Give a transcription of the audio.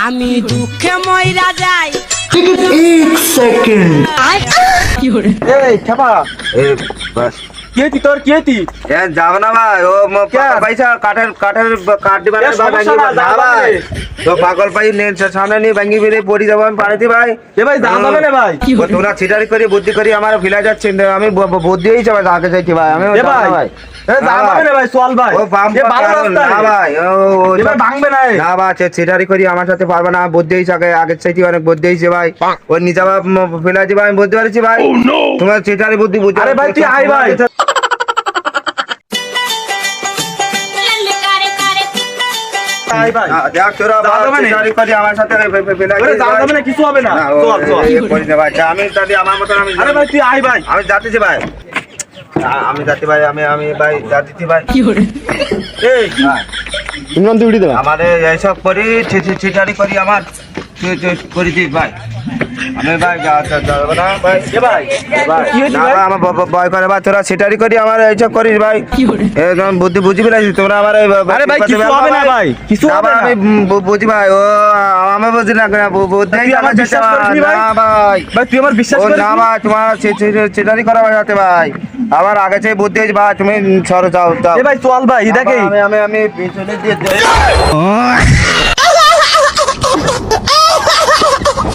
আমি দুঃখে মইরা যাই। एक सेकंड কি করে এই খেপা এ বাস কেতি তোর কেতি এ যাব না ভাই ও পয়সা কাঠের কাঠ দিবার এ সমস্যা না, না যাবা ভাই রে। তো পাগল পাই নেন সামনে নিয়ে ভাঙ্গি বেরে পড়ি যাব আমি পাড়াতে ভাই এ ভাই দাম হবে না ভাই কি ও করে তোরা চিটারি করে বুদ্ধি করি আমার ফিলা যাচ্ছে আমি বুদ্ধি হই যাবে আগে যাইতে ভাই আমি এ ভাই এ দাম হবে না ভাই সোয়াল ভাই ও বাম এ ভালো রাস্তা না ভাই এ ভাই ভাঙবে না এ। না ভাই চিটারি করি আমার সাথে পারবে না বুদ্ধি হইছে আগে চাইতে অনেক বুদ্ধি হইছে ভাই ও নিজা ফিলা যাবে আমি বুদ্ধি পারছি ভাই তোমার চিটারি বুদ্ধি বুদ্ধি আরে ভাই তুই আই ভাই আই ভাই দেখ তোরা যাওয়া যাবে না? চিটারি করি আমার সাথে ফিলা ওরে যাও যাবে না কিছু হবে না না চল চল করি না ভাই আমি দাদি আমার মতন আমি আরে ভাই তুই আই ভাই আমি যাচ্ছি ভাই আমি যাচ্ছি ভাই আমি ভাই যাচ্ছি ভাই কি করে এই ইমরান তুই উড়ি দে আমারে এইসব করি চিটারি করি আমার করি দিস ভাই আমি ভাই যাবো না ভাই এ ভাই ভাই কি হয়েছে না ভাই? ভাই, আমার ভয় করে ভাই তোরা চিটারি করি আমার এইসব করিস ভাই কি করে একদম বুদ্ধি বুঝি পেলাছিস তোমরা আমার আরে ভাই কিছু হবে না ভাই কিছু হবে না আমি বুঝি ভাই ও আমি বুঝি না বুদ্ধি তুই আমার বিশ্বাস করিসনি ভাই? না ভাই ভাই তুই আমার বিশ্বাস ও করিস না ভাই তোমার চিটারি করা ভাই সাথে ভাই আমার আগে চাই বুদ্ধি হয়েছে ভাই তুমি সরো যাও যাও এ ভাই চল ভাই দেখেই আমি পিছনে দিয়ে